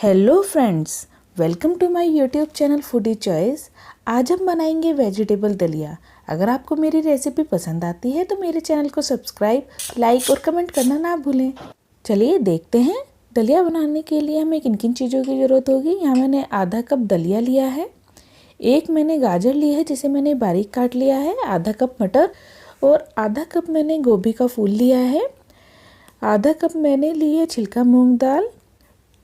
Hello friends, welcome to my YouTube channel Foodie Choice. आज हम बनाएंगे वेजिटेबल दलिया। अगर आपको मेरी रेसिपी पसंद आती है तो मेरे चैनल को सब्सक्राइब, लाइक और कमेंट करना ना भूलें। चलिए देखते हैं दलिया बनाने के लिए हमें किन किन चीज़ों की ज़रूरत होगी। यहाँ मैंने आधा कप दलिया लिया है, एक मैंने गाजर ली है जिसे मैंने बारीक काट लिया है, आधा कप मटर और आधा कप मैंने गोभी का फूल लिया है, आधा कप मैंने ली है छिलका मूंग दाल,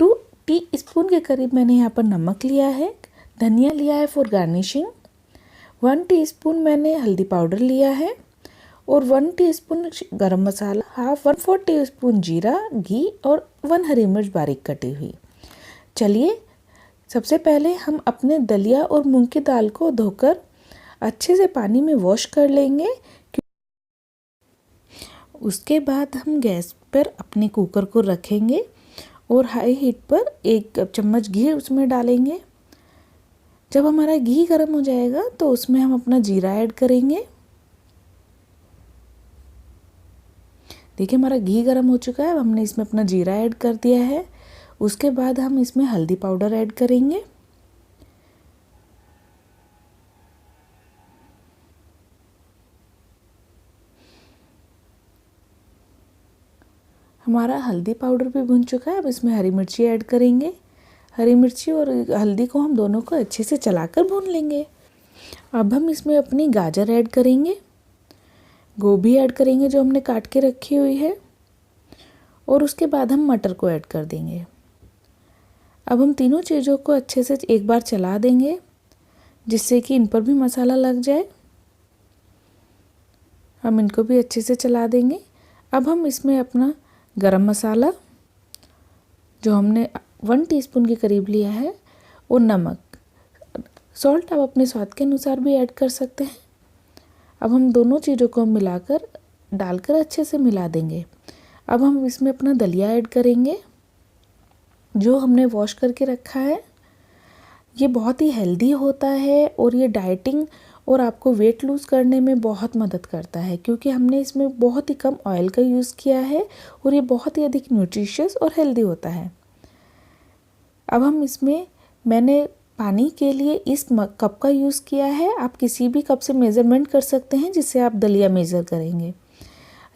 2 टीस्पून के करीब मैंने यहाँ पर नमक लिया है, धनिया लिया है फॉर गार्निशिंग, 1 टीस्पून मैंने हल्दी पाउडर लिया है और 1 टीस्पून गरम मसाला, 1/4 टीस्पून जीरा, घी और 1 हरी मिर्च बारीक कटी हुई। चलिए सबसे पहले हम अपने दलिया और मूंग की दाल को धोकर अच्छे से पानी में वॉश कर लेंगे। उसके बाद हम गैस पर अपने कुकर को रखेंगे और हाई हीट पर 1 चम्मच घी उसमें डालेंगे। जब हमारा घी गर्म हो जाएगा तो उसमें हम अपना जीरा ऐड करेंगे। देखिए हमारा घी गर्म हो चुका है, अब हमने इसमें अपना जीरा ऐड कर दिया है। उसके बाद हम इसमें हल्दी पाउडर ऐड करेंगे। हमारा हल्दी पाउडर भी भुन चुका है, अब इसमें हरी मिर्ची ऐड करेंगे। हरी मिर्ची और हल्दी को हम दोनों को अच्छे से चलाकर भून लेंगे। अब हम इसमें अपनी गाजर ऐड करेंगे, गोभी ऐड करेंगे जो हमने काट के रखी हुई है और उसके बाद हम मटर को ऐड कर देंगे। अब हम तीनों चीज़ों को अच्छे से एक बार चला देंगे जिससे कि इन पर भी मसाला लग जाए। हम इनको भी अच्छे से चला देंगे। अब हम इसमें अपना गरम मसाला जो हमने 1 टीस्पून के करीब लिया है और नमक, सॉल्ट आप अपने स्वाद के अनुसार भी ऐड कर सकते हैं। अब हम दोनों चीज़ों को मिलाकर डालकर अच्छे से मिला देंगे। अब हम इसमें अपना दलिया ऐड करेंगे जो हमने वॉश करके रखा है। ये बहुत ही हेल्दी होता है और ये डाइटिंग और आपको वेट लूज़ करने में बहुत मदद करता है क्योंकि हमने इसमें बहुत ही कम ऑयल का यूज़ किया है और ये बहुत ही अधिक न्यूट्रिशियस और हेल्दी होता है। अब हम इसमें मैंने पानी के लिए इस कप का यूज़ किया है। आप किसी भी कप से मेज़रमेंट कर सकते हैं जिससे आप दलिया मेज़र करेंगे।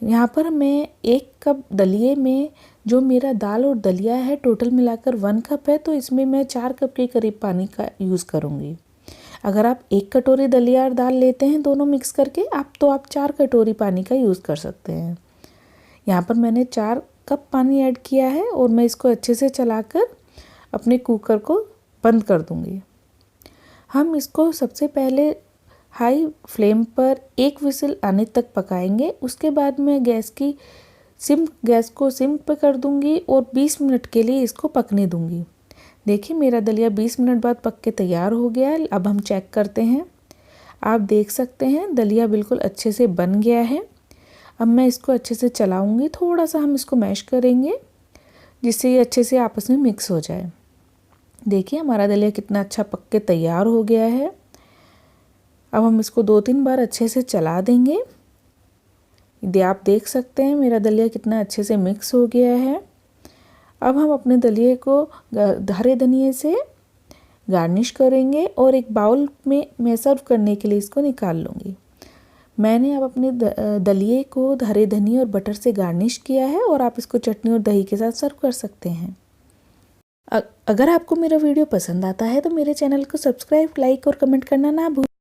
यहाँ पर मैं 1 कप दलिए में जो मेरा दाल और दलिया है टोटल मिलाकर 1 कप है, तो इसमें मैं 4 कप के करीब पानी का यूज़ करूँगी। अगर आप 1 कटोरी दलिया और दाल लेते हैं दोनों मिक्स करके आप 4 कटोरी पानी का यूज़ कर सकते हैं। यहाँ पर मैंने 4 कप पानी ऐड किया है और मैं इसको अच्छे से चलाकर अपने कुकर को बंद कर दूँगी। हम इसको सबसे पहले हाई फ्लेम पर 1 विसिल आने तक पकाएंगे। उसके बाद मैं गैस को सिम पर कर दूँगी और 20 मिनट के लिए इसको पकने दूँगी। देखिए मेरा दलिया 20 मिनट बाद पक के तैयार हो गया है। अब हम चेक करते हैं। आप देख सकते हैं दलिया बिल्कुल अच्छे से बन गया है। अब मैं इसको अच्छे से चलाऊँगी, थोड़ा सा हम इसको मैश करेंगे जिससे ये अच्छे से आपस में मिक्स हो जाए। देखिए हमारा दलिया कितना अच्छा पक के तैयार हो गया है। अब हम इसको 2-3 बार अच्छे से चला देंगे। आप देख सकते हैं मेरा दलिया कितना अच्छे से मिक्स हो गया है। अब हम अपने दलिए को हरे धनिए से गार्निश करेंगे और एक बाउल में मैं सर्व करने के लिए इसको निकाल लूँगी। मैंने अब अपने दलिए को हरे धनिए और बटर से गार्निश किया है और आप इसको चटनी और दही के साथ सर्व कर सकते हैं। अगर आपको मेरा वीडियो पसंद आता है तो मेरे चैनल को सब्सक्राइब, लाइक और कमेंट करना ना भूलें।